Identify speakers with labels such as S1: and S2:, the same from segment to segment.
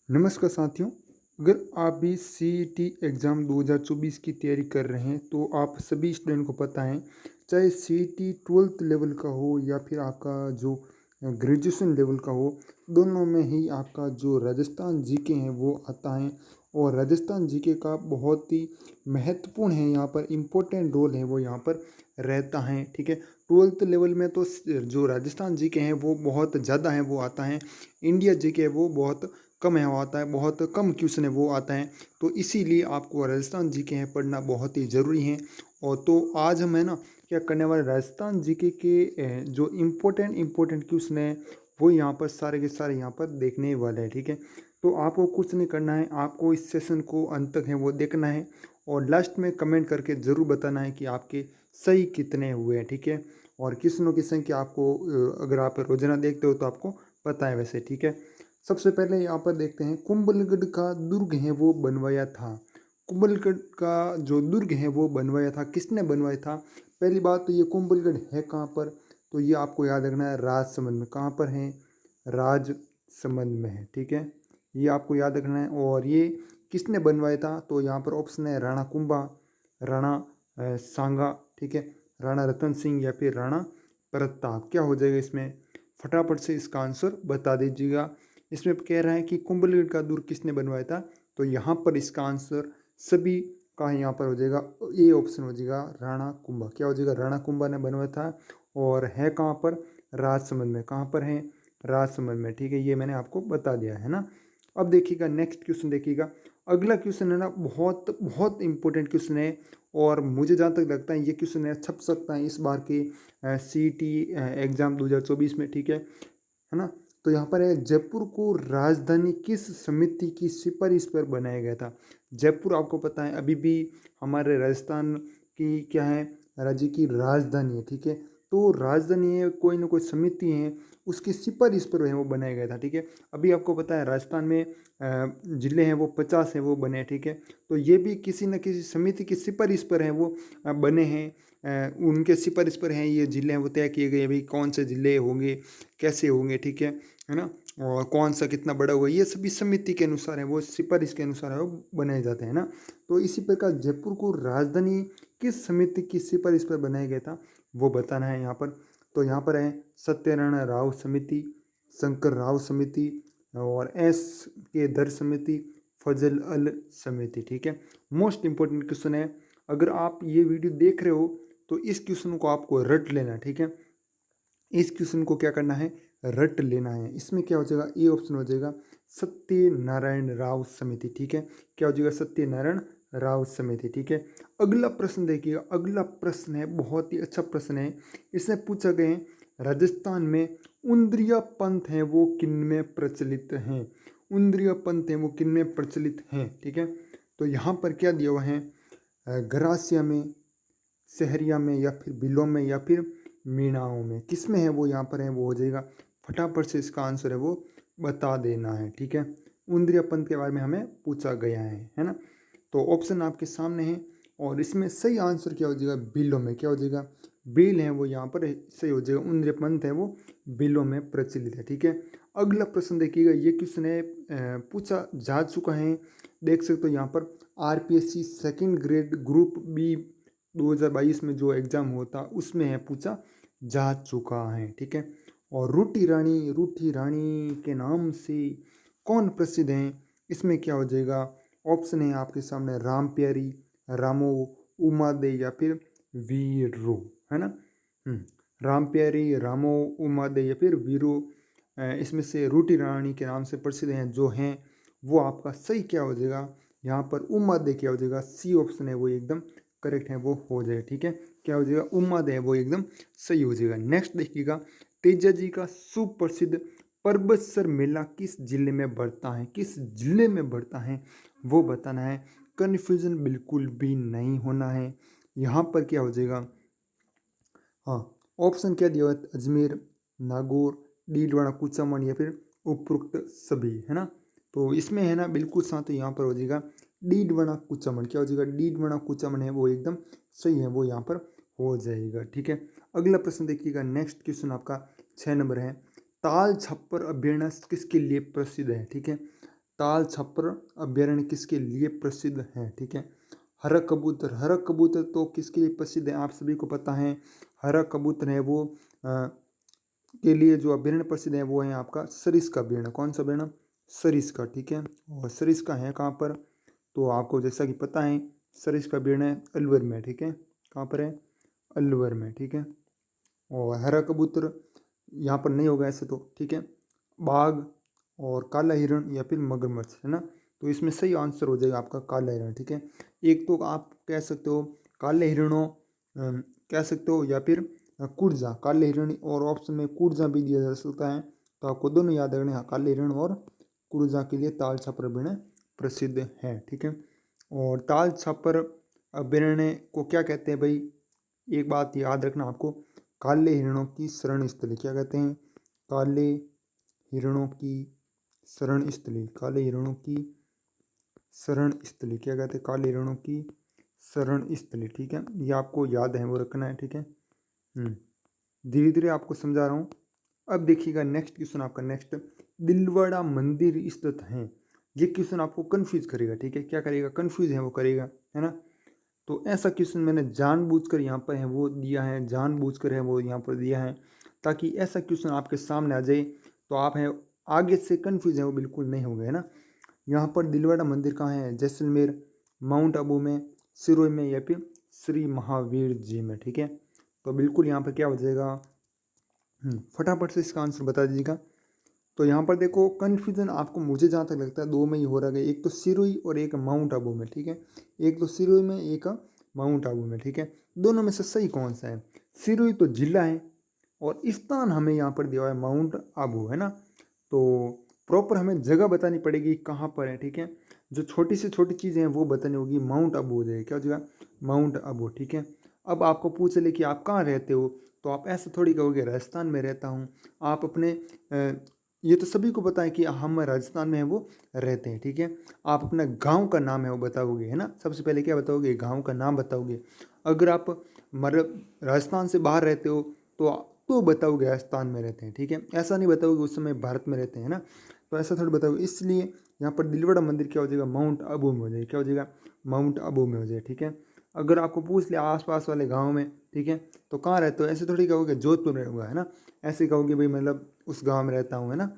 S1: नमस्कार साथियों। अगर आप भी सीईटी एग्ज़ाम 2024 की तैयारी कर रहे हैं तो आप सभी स्टूडेंट को पता है, चाहे सीईटी 12th लेवल का हो या फिर आपका जो ग्रेजुएशन लेवल का हो, दोनों में ही आपका जो राजस्थान जीके हैं वो आता है। और राजस्थान जीके का बहुत ही महत्वपूर्ण है, यहाँ पर इम्पोर्टेंट रोल है वो यहाँ पर रहता है। ठीक है, 12th लेवल में तो जो राजस्थान जीके हैं वो बहुत ज़्यादा है, वो आता है। इंडिया जीके है वो बहुत कम है, वो आता है, बहुत कम क्वेश्चन है वो आता है। तो इसीलिए आपको राजस्थान जीके हैं पढ़ना बहुत ही ज़रूरी है। और तो आज हम है ना क्या करने वाले, राजस्थान जीके के जो इम्पोर्टेंट क्वेश्चन है वो यहाँ पर सारे के सारे यहाँ पर देखने वाले हैं। ठीक है, तो आपको कुछ नहीं करना है, आपको इस सेशन को अंत तक है वो देखना है और लास्ट में कमेंट करके ज़रूर बताना है कि आपके सही कितने हुए हैं। ठीक है, और क्वेश्चनों की संख्या आपको अगर आप रोजाना देखते हो तो आपको पता है वैसे। ठीक है, सबसे पहले यहाँ पर देखते हैं, कुंभलगढ़ का दुर्ग है वो बनवाया था। कुंभलगढ़ का जो दुर्ग है वो बनवाया था, किसने बनवाया था? पहली बात तो ये कुंभलगढ़ है कहाँ पर, तो ये आपको याद रखना है राजसमंद में। कहाँ पर है? राजसमंद में है। ठीक है, ये आपको याद रखना है। और ये किसने बनवाया था? तो यहाँ पर ऑप्शन है राणा कुंभा, राणा सांगा, ठीक है, राणा रतन सिंह या फिर राणा प्रताप। क्या हो जाएगा इसमें? फटाफट से इसका आंसर बता दीजिएगा। इसमें कह रहा है कि कुंभलगढ़ का दुर्ग किसने बनवाया था, तो यहाँ पर इसका आंसर सभी का यहाँ पर हो जाएगा, ए ऑप्शन हो जाएगा राणा कुंभा। क्या हो जाएगा? राणा कुंभा ने बनवाया था। और है कहाँ पर? राजसमंद में। कहाँ पर है? राजसमंद में। ठीक है, ये मैंने आपको बता दिया है ना। अब देखिएगा नेक्स्ट क्वेश्चन, देखिएगा अगला क्वेश्चन है ना, बहुत बहुत इंपॉर्टेंट क्वेश्चन है। और मुझे जहाँ तक लगता है ये क्वेश्चन है छप सकता है इस बार के सीईटी एग्ज़ाम 2024 में। ठीक है ना। तो यहाँ पर है, जयपुर को राजधानी किस समिति की सिफारिश पर बनाया गया था? जयपुर आपको पता है अभी भी हमारे राजस्थान की क्या है, राज्य की राजधानी है। ठीक है, तो राजधानी है, कोई ना कोई समिति है, उसकी सिफारिश पर है वो बनाया गया था। ठीक है, अभी आपको पता है राजस्थान में जिले हैं वो 50 हैं वो बने। ठीक है, तो ये भी किसी न किसी समिति की सिफारिश पर है वो बने हैं। उनके सिफारिश पर हैं ये जिले हैं वो तय किए गए, भाई कौन से जिले होंगे, कैसे होंगे। ठीक है ना, और कौन सा कितना बड़ा होगा, ये सभी समिति के अनुसार है, वो सिफारिश के अनुसार है वो बनाए जाते हैं ना। तो इसी प्रकार जयपुर को राजधानी किस समिति की सिफारिश पर बनाया गया था वो बताना है यहाँ पर। तो यहाँ पर है सत्यनारायण राव समिति, शंकर राव समिति, और एस के दर समिति, फजल अल समिति। ठीक है, मोस्ट इंपॉर्टेंट क्वेश्चन है। अगर आप ये वीडियो देख रहे हो तो इस क्वेश्चन को आपको रट लेना। ठीक है, इस क्वेश्चन को क्या करना है? रट लेना है। इसमें क्या हो जाएगा? ए ऑप्शन हो जाएगा सत्यनारायण राव समिति। ठीक है, क्या हो जाएगा? सत्यनारायण राव समिति। ठीक है, अगला प्रश्न देखिएगा, अगला प्रश्न है बहुत ही अच्छा प्रश्न है। इसमें पूछा गया है, राजस्थान में उन्द्रिया पंथ है वो किन में प्रचलित हैं? उन्द्रिया पंथ है वो किन में प्रचलित हैं? ठीक है, तो यहाँ पर क्या दिया हुआ है? गरासिया में, सहरिया में, या फिर बिलों में, या फिर मीणाओं में। किस में है वो यहाँ पर है वो हो जाएगा, फटाफट से इसका आंसर है वो बता देना है। ठीक है, उन्द्रिय पंथ के बारे में हमें पूछा गया है ना। तो ऑप्शन आपके सामने है और इसमें सही आंसर क्या हो जाएगा? बिलों में। क्या हो जाएगा? बिल है वो यहाँ पर सही हो जाएगा, उन्द्रिय पंथ है वो बिलों में प्रचलित है। ठीक है, अगला प्रश्न देखिएगा, ये क्वेश्चन है पूछा जा चुका है, देख सकते हो यहाँ पर। RPSC second grade group B 2022 में जो एग्ज़ाम होता उसमें है पूछा जा चुका है। ठीक है, और रूठी रानी के नाम से कौन प्रसिद्ध हैं? इसमें क्या हो जाएगा? ऑप्शन है आपके सामने, राम प्यारी, रामो, उमा दे, या फिर वीरो, है ना। राम प्यारी, रामो, उमा दे या फिर वीरो, इसमें से रूठी रानी के नाम से प्रसिद्ध हैं जो हैं वो आपका सही क्या हो जाएगा? यहाँ पर उमा दे क्या हो जाएगा? सी ऑप्शन है वो एकदम करेक्ट है वो हो जाएगा। ठीक है, क्या हो जाएगा? उम्मद है वो एकदम सही हो जाएगा। नेक्स्ट देखिएगा, तेजा जी का सुप्रसिद्ध परबतसर मेला किस जिले में बढ़ता है? किस जिले में बढ़ता है वो बताना है, कन्फ्यूजन बिल्कुल भी नहीं होना है। यहाँ पर क्या हो जाएगा? हाँ, ऑप्शन क्या दिया हुआ है? अजमेर, नागौर, डीडवाना, कुचामन, या फिर उपरोक्त सभी, है ना। तो इसमें है ना बिल्कुल साथ यहाँ पर हो जाएगा डीडवाना कुचामन। क्या हो जाएगा? डीडवाना कुचामन है वो एकदम सही है वो यहाँ पर हो जाएगा। ठीक है, अगला प्रश्न देखिएगा, नेक्स्ट क्वेश्चन आपका 6 नंबर है, ताल छप्पर अभ्यारण्य किसके लिए प्रसिद्ध है? ठीक है, ताल छपर अभ्यारण्य किसके लिए प्रसिद्ध है? ठीक है, हरा कबूतर, हरा कबूतर तो किसके लिए प्रसिद्ध है आप सभी को पता है। हरा कबूतर है वो के लिए जो अभ्यारण्य प्रसिद्ध है वो है आपका सरिस्का अभ्यारण्य। कौन सा अभ्यारण्य? सरिस्का। ठीक है, और सरिस्का है कहाँ पर? तो आपको जैसा कि पता है सरिस्का अभ्यारण्य अलवर में। ठीक है, कहाँ पर है? अलवर में। ठीक है, और हरा कबूतर यहाँ पर नहीं होगा ऐसे तो। ठीक है, बाघ और काला हिरण या फिर मगरमच्छ, है ना। तो इसमें सही आंसर हो जाएगा आपका काला हिरण। ठीक है, एक तो आप कह सकते हो काले हिरणों कह सकते हो, या फिर कुर्जा, काले हिरण, और ऑप्शन में कुर्जा भी दिया जा सकता है। तो आपको दोनों याद रखने हैं, काले हिरण और कुर्जा के लिए ताल छापर अभ्यारण्य प्रसिद्ध है। ठीक है, और ताल छापर अभ्यारण्य को क्या कहते हैं भाई? एक बात याद रखना आपको, काले हिरणों की शरण स्थली क्या कहते हैं? काले हिरणों की शरण स्थली, काले हिरणों की शरण स्थली क्या कहते हैं? काले हिरणों की शरण स्थली। ठीक है, ये आपको याद है, वो रखना है। ठीक है, धीरे धीरे आपको समझा रहा हूँ। अब देखिएगा नेक्स्ट क्वेश्चन आपका, नेक्स्ट दिलवाड़ा मंदिर स्थित है। ये क्वेश्चन आपको कंफ्यूज करेगा। ठीक है, क्या करेगा? कंफ्यूज है वो करेगा, है ना। तो ऐसा क्वेश्चन मैंने जानबूझकर यहाँ पर है वो दिया है, जानबूझकर है वो यहाँ पर दिया है, ताकि ऐसा क्वेश्चन आपके सामने आ जाए तो आप है आगे से कंफ्यूज है वो बिल्कुल नहीं होंगे, है ना। यहाँ पर दिलवाड़ा मंदिर कहाँ है? जैसलमेर, माउंट आबू में, सिरोही में, या फिर श्री महावीर जी में। ठीक है, तो बिल्कुल यहाँ पर क्या हो जाएगा? फटाफट से इसका आंसर बता दीजिएगा। तो यहाँ पर देखो कन्फ्यूजन आपको, मुझे जहाँ तक लगता है दो में ही हो रहा है, एक तो सिरोही और एक माउंट आबू में। ठीक है, एक तो सिरोही में, एक माउंट आबू में। ठीक है, दोनों में से सही कौन सा है? सिरोही तो जिला है और स्थान हमें यहाँ पर दिया हुआ है माउंट आबू, है ना। तो प्रॉपर हमें जगह बतानी पड़ेगी कहाँ पर है। ठीक है, जो छोटी से छोटी चीज़ें हैं वो बतानी होगी, माउंट आबू हो जाएगी। क्या हो जाएगा? माउंट आबू। ठीक है, अब आपको पूछ ले कि आप कहाँ रहते हो, तो आप ऐसे थोड़ी कहोगे राजस्थान में रहता हूँ। आप अपने ये तो सभी को पता है कि हम राजस्थान में है वो रहते हैं। ठीक है, आप अपना गांव का नाम है वो बताओगे, है ना। सबसे पहले क्या बताओगे? गांव का नाम बताओगे। अगर आप मतलब राजस्थान से बाहर रहते हो तो बताओगे राजस्थान में रहते हैं। ठीक है, ऐसा नहीं बताओगे उस समय भारत में रहते हैं ना, तो ऐसा थोड़ी बताओगे। इसलिए यहाँ पर दिलवाड़ा मंदिर क्या हो जाएगा? माउंट आबू में हो जाएगा। क्या हो जाएगा? माउंट आबू में हो जाएगा। ठीक है, अगर आपको पूछ लिया आसपास वाले गाँव में, ठीक है, तो कहाँ रहते हो, ऐसे थोड़ी कहोगे जोधपुर में रहूँगा, है ना। ऐसे कहोगे भाई मतलब उस गाँव में रहता हूँ, है ना,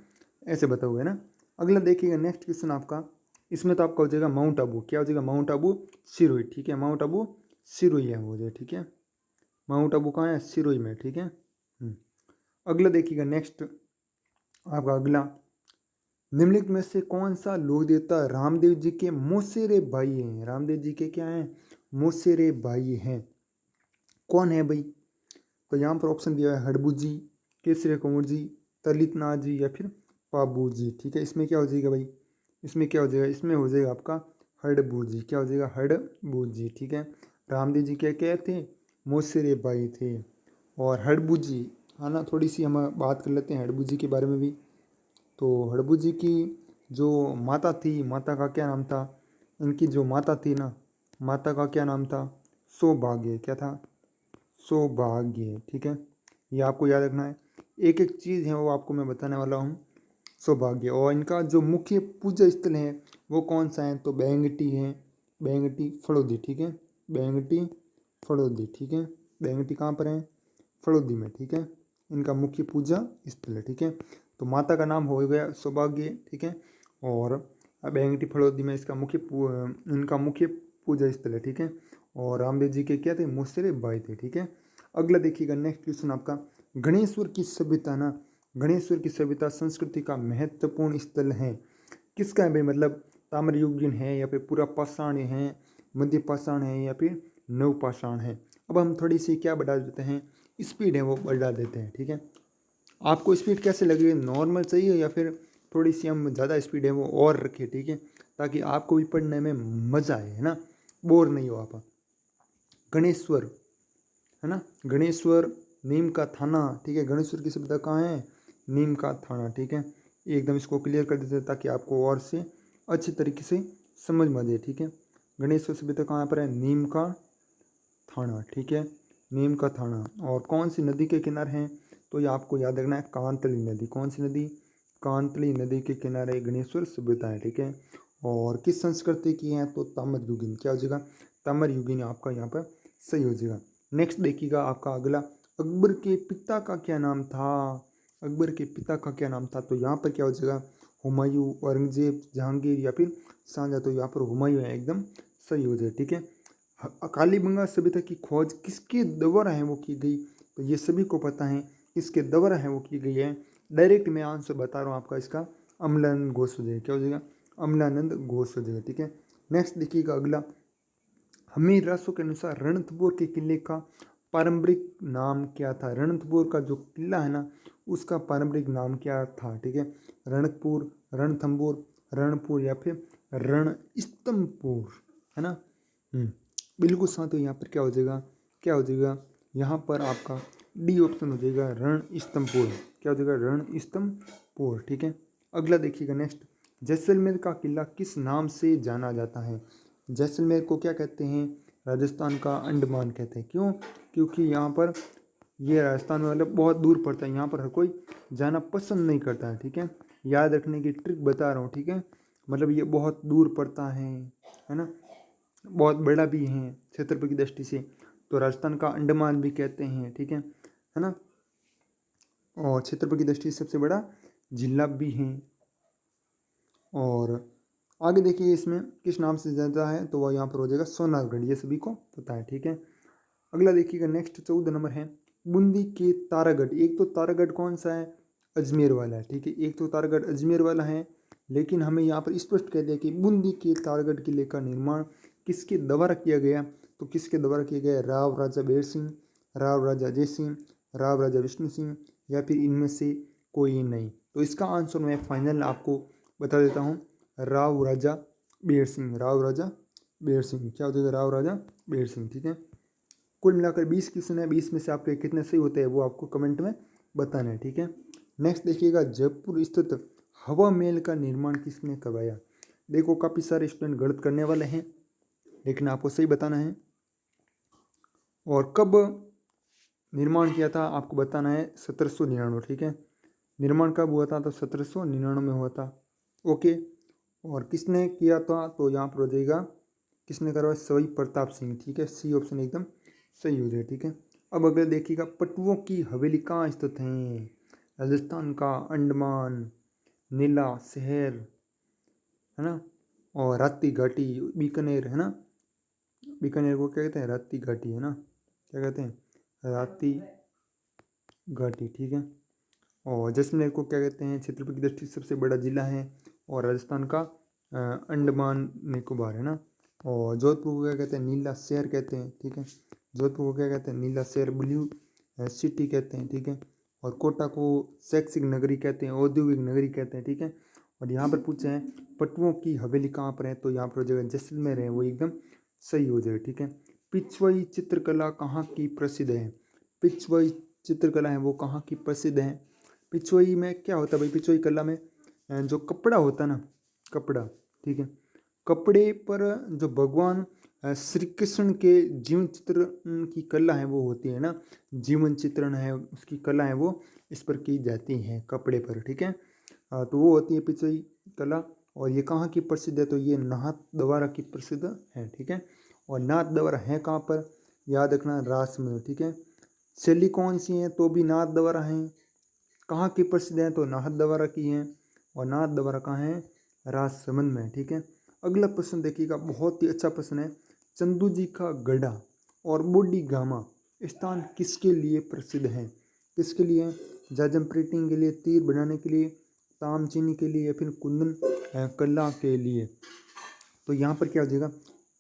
S1: ऐसे बताओगे ना। अगला देखिएगा नेक्स्ट क्वेश्चन आपका, इसमें तो आपका हो जाएगा माउंट आबू। क्या हो जाएगा? माउंट आबू सिरोही। ठीक है, माउंट आबू सिरोही है हो जाए। ठीक है, माउंट आबू कहाँ है? सिरोही में। ठीक है, अगला देखिएगा नेक्स्ट आपका अगला, निम्नलिखित में से कौन सा लोक देवता रामदेव जी के मौसेरे भाई हैं? रामदेव जी के क्या हैं? मौसेरे भाई हैं। कौन है भाई? तो यहाँ पर ऑप्शन दिया है हड़बू जी, केसरी कुंवर जी, ललित नाथ जी, या फिर पाबू जी। ठीक है, इसमें क्या हो जाएगा भाई? इसमें क्या हो जाएगा? इसमें हो जाएगा आपका हड़बू जी। क्या हो जाएगा? हड़बू जी। ठीक है, रामदेव जी क्या क्या थे? मौसेरे भाई थे। और हड़बू जी, है ना, थोड़ी सी हम बात कर लेते हैं हड़बू जी के बारे में भी। तो हड़बू जी की जो माता थी, माता का क्या नाम था? इनकी जो माता थी ना, माता का क्या नाम था? सौभाग्य। क्या था? सौभाग्य। ठीक है, ये आपको याद रखना है। एक एक चीज़ है वो आपको मैं बताने वाला हूँ। सौभाग्य, और इनका जो मुख्य पूजा स्थल है वो कौन सा है? तो बेंगटी है, बेंगटी फड़ौदी। ठीक है, बेंगटी फड़ौदी। ठीक है, बेंगटी कहाँ पर है? फड़ौदी में। ठीक है, इनका मुख्य पूजा स्थल है। ठीक है, तो माता का नाम हो गया सौभाग्य। ठीक है, और बेंगटी फड़ौदी में इसका इनका मुख्य पूजा स्थल है। ठीक है, और रामदेव जी के क्या थे? मौसेरे भाई थे। ठीक है, अगला देखिएगा नेक्स्ट क्वेश्चन आपका, गणेश्वर की सभ्यता ना, गणेश्वर की सभ्यता संस्कृति का महत्वपूर्ण स्थल है। किसका है भाई? मतलब ताम्रयुगीन है, या फिर पूरा पाषाण है, मध्य पाषाण है, या फिर नव पाषाण है। अब हम थोड़ी सी क्या बढ़ा देते हैं, स्पीड है वो बढ़ा देते हैं। ठीक है, आपको स्पीड कैसे लगे? नॉर्मल चाहिए या फिर थोड़ी सी हम ज़्यादा स्पीड है वो और रखें? ठीक है, ताकि आपको भी पढ़ने में मज़ा आए, है ना, बोर नहीं हो आप। गणेश्वर, है ना, गणेश्वर नीम का थाना। ठीक है, गणेश्वर की सभ्यता कहाँ है? नीम का थाना। ठीक है, एकदम इसको क्लियर कर देते हैं ताकि आपको और से अच्छी तरीके से समझ में आ जाए। ठीक है, गणेश्वर सभ्यता कहाँ पर है? नीम का थाना। ठीक है, नीम का थाना। और कौन सी नदी के किनारे हैं? तो ये आपको याद रखना है, कांतली नदी। कौन सी नदी? कांतली नदी के किनारे गणेश्वर सभ्यता है, ठीक है। और किस संस्कृति की है, तो ताम्र युगीन, क्या हो जाएगा, ताम्र युगीन आपका यहाँ पर सही हो जाएगा। नेक्स्ट देखिएगा आपका अगला, अकबर के पिता का क्या नाम था, अकबर के पिता का क्या नाम था, तो यहाँ पर क्या हो जाएगा, हुमायूं, औरंगजेब, जहांगीर या फिर शाहजहां, तो यहाँ पर हुमायूं है, एकदम सही हो जाए, ठीक है। कालीबंगा सभ्यता की खोज किसके द्वारा है वो की गई, तो ये सभी को पता है किसके द्वारा है वो की गई है। डायरेक्ट मैं आंसर बता रहा हूँ आपका इसका, अमलानंद घोष हो जाएगा, क्या हो जाएगा, अमलानंद घोष हो जाएगा, ठीक है। नेक्स्ट देखिएगा अगला, हमीर रासो के अनुसार रणथंभौर के किले का पारंपरिक नाम क्या था, रणथंभौर का जो किला है ना उसका पारंपरिक नाम क्या था, ठीक है। रणकपुर, रणथंभौर, रणपुर या फिर रणस्तंभपुर, है ना। बिल्कुल साथियों, यहाँ पर क्या हो जाएगा, क्या हो जाएगा, यहाँ पर आपका डी ऑप्शन हो जाएगा, रणस्तंभपुर, क्या हो जाएगा, रणस्तंभपुर, ठीक है। अगला देखिएगा नेक्स्ट, जैसलमेर का किला किस नाम से जाना जाता है, जैसलमेर को क्या कहते हैं, राजस्थान का अंडमान कहते हैं, क्यों, क्योंकि यहाँ पर ये राजस्थान में मतलब बहुत दूर पड़ता है, यहाँ पर हर कोई जाना पसंद नहीं करता है, ठीक है। याद रखने की ट्रिक बता रहा हूँ, ठीक है, मतलब ये बहुत दूर पड़ता है ना, बहुत बड़ा भी है क्षेत्रफल की दृष्टि से, तो राजस्थान का अंडमान भी कहते हैं, ठीक है ना। और क्षेत्रफल की दृष्टि से सबसे बड़ा जिला भी है। और आगे देखिए इसमें किस नाम से जाता है, तो वह यहाँ पर हो जाएगा सोनारगढ़, ये सभी को पता है, ठीक है। अगला देखिएगा नेक्स्ट 14 नंबर है, बूंदी के तारागढ़, एक तो तारागढ़ कौन सा है, अजमेर वाला है, ठीक है, एक तो तारागढ़ अजमेर वाला है, लेकिन हमें यहाँ पर स्पष्ट कह दिया कि बूंदी के तारागढ़ किले का निर्माण किसके द्वारा किया गया, तो किसके द्वारा किया गया, राव राजा बेर सिंह, राव राजा जय सिंह, राव राजा विष्णु सिंह या फिर इनमें से कोई नहीं। तो इसका आंसर मैं फाइनल आपको बता देता हूँ, राव राजा बेर सिंह, राव राजा बेर सिंह, क्या हो जाएगा, राव राजा बेर सिंह, ठीक है। कुल मिलाकर 20 क्वेश्चन है, 20 में से आपके कितने सही होते हैं वो आपको कमेंट में बताना है, ठीक है। नेक्स्ट देखिएगा, जयपुर स्थित हवा महल का निर्माण किसने करवाया, देखो काफ़ी सारे स्टूडेंट गलत करने वाले हैं, लेकिन आपको सही बताना है। और कब निर्माण किया था आपको बताना है, 1799, ठीक है। निर्माण कब हुआ था, तो 1799 में हुआ था, ओके। और किसने किया था, तो यहाँ पर हो जाएगा, किसने करवाया, सवाई प्रताप सिंह, ठीक है, सी ऑप्शन एकदम सही हो जाए, ठीक है। अब अगर देखिएगा, पटुओं की हवेली कहाँ स्थित है, राजस्थान का अंडमान, नीला शहर, है ना, और राती घाटी, बीकानेर, है ना, बीकानेर को क्या कहते हैं, राती घाटी, है ना, क्या कहते हैं, राती घाटी, ठीक है। और जैसलमेर को क्या कहते हैं, क्षेत्रफल की दृष्टि से सबसे बड़ा जिला है, और राजस्थान का अंडमान निकोबार, है ना। और जोधपुर को क्या कहते हैं, नीला शहर कहते हैं, ठीक है, जोधपुर को क्या कहते हैं, नीला शहर, ब्लू सिटी कहते हैं, ठीक है। और कोटा को शैक्षिक नगरी कहते हैं, औद्योगिक नगरी कहते हैं, ठीक है। और यहाँ पर पूछे हैं पटुओं की हवेली कहाँ पर है, तो यहाँ पर हो जाएगा जैसलमेर है, वो एकदम सही हो जाएगा, ठीक है। पिछवाई चित्रकला कहाँ की प्रसिद्ध है, पिछवाई चित्रकला है वो कहाँ की प्रसिद्ध है, पिछवाई में क्या होता है भाई, पिछवाई कला में जो कपड़ा होता है ना, कपड़ा, ठीक है, कपड़े पर जो भगवान श्री कृष्ण के जीवन चित्रण की कला है वो होती है ना, जीवन चित्रण है उसकी कला है वो इस पर की जाती है कपड़े पर, ठीक है। तो वो होती है पिछवाई कला। और ये कहाँ की प्रसिद्ध है, तो ये नाथद्वारा की प्रसिद्ध है, ठीक है। और नाथद्वारा है कहाँ पर, याद रखना, रास में, ठीक है। शैली कौन सी है, तो भी नाथद्वारा हैं, कहाँ की प्रसिद्ध है, तो नाथद्वारा की हैं, और नाथद्वारा कहाँ है, राजसमंद में, ठीक है। अगला प्रश्न देखिएगा, बहुत ही अच्छा प्रश्न है, चंदू जी का गढ़ा और बूढ़ी गामा स्थान किसके लिए प्रसिद्ध है, किसके लिए, जाजम प्रिंटिंग के लिए, तीर बनाने के लिए, तामचीनी के लिए, या फिर कुंदन कला के लिए, तो यहाँ पर क्या हो जाएगा,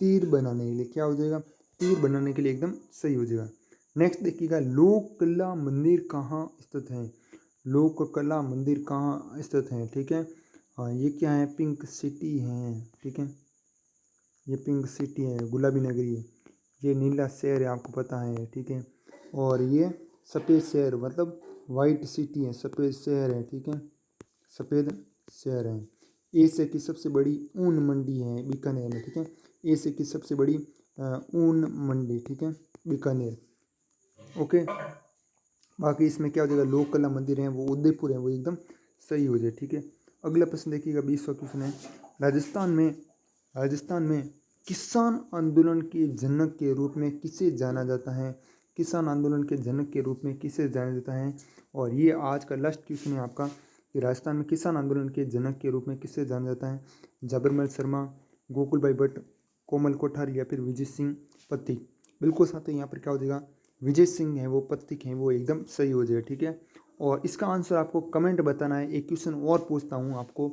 S1: तीर बनाने के लिए, क्या हो जाएगा, तीर बनाने के लिए एकदम सही हो जाएगा। नेक्स्ट देखिएगा, लोक कला मंदिर कहाँ स्थित है, लोक कला मंदिर कहाँ स्थित है, ठीक है। हाँ ये क्या है, पिंक सिटी है, ठीक है, ये पिंक सिटी है, गुलाबी नगरी है, ये नीला शहर है आपको पता है, ठीक है। और ये सफ़ेद शहर मतलब वाइट सिटी है, सफ़ेद शहर है, ठीक है, सफ़ेद शहर है। एशिया की सबसे बड़ी ऊन मंडी है बीकानेर में, ठीक है, एशिया की सबसे बड़ी ऊन मंडी, ठीक है, बीकानेर, ओके। बाकी इसमें क्या हो जाएगा, लोक कला मंदिर है वो उदयपुर है, वो एकदम सही हो जाए। ठीक है, अगला प्रश्न देखिएगा 20वां क्वेश्चन है, राजस्थान में किसान आंदोलन के जनक के रूप में किसे जाना जाता है? किसान आंदोलन के जनक के रूप में किसे जाना जाता है? और ये आज का लास्ट क्वेश्चन है आपका कि राजस्थान में किसान आंदोलन के जनक के रूप में किसे जाना जाता है? जबरमल शर्मा, गोकुल भाई भट्ट, कोमल कोठारी या फिर विजय सिंह पथिक। बिल्कुल साथ ही यहाँ पर क्या हो जाएगा, विजय सिंह है वो, पथिक हैं वो, एकदम सही हो जाएगा। ठीक है, और इसका आंसर आपको कमेंट बताना है। एक क्वेश्चन और पूछता हूँ आपको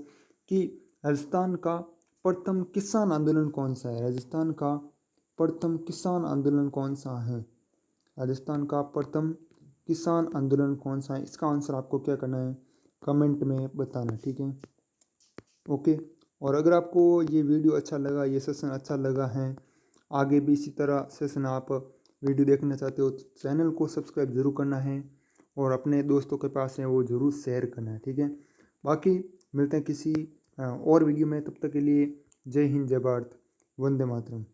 S1: कि राजस्थान का प्रथम किसान आंदोलन कौन सा है? राजस्थान का प्रथम किसान आंदोलन कौन सा है? राजस्थान का प्रथम किसान आंदोलन कौन सा है? इसका आंसर आपको क्या करना है, कमेंट में बताना। ठीक है, ओके। और अगर आपको ये वीडियो अच्छा लगा, ये सेशन अच्छा लगा है, आगे भी इसी तरह सेशन आप वीडियो देखना चाहते हो तो चैनल को सब्सक्राइब जरूर करना है और अपने दोस्तों के पास है वो ज़रूर शेयर करना है। ठीक है, बाकी मिलते हैं किसी और वीडियो में, तब तक के लिए जय हिंद, जय भारत, वंदे मातरम।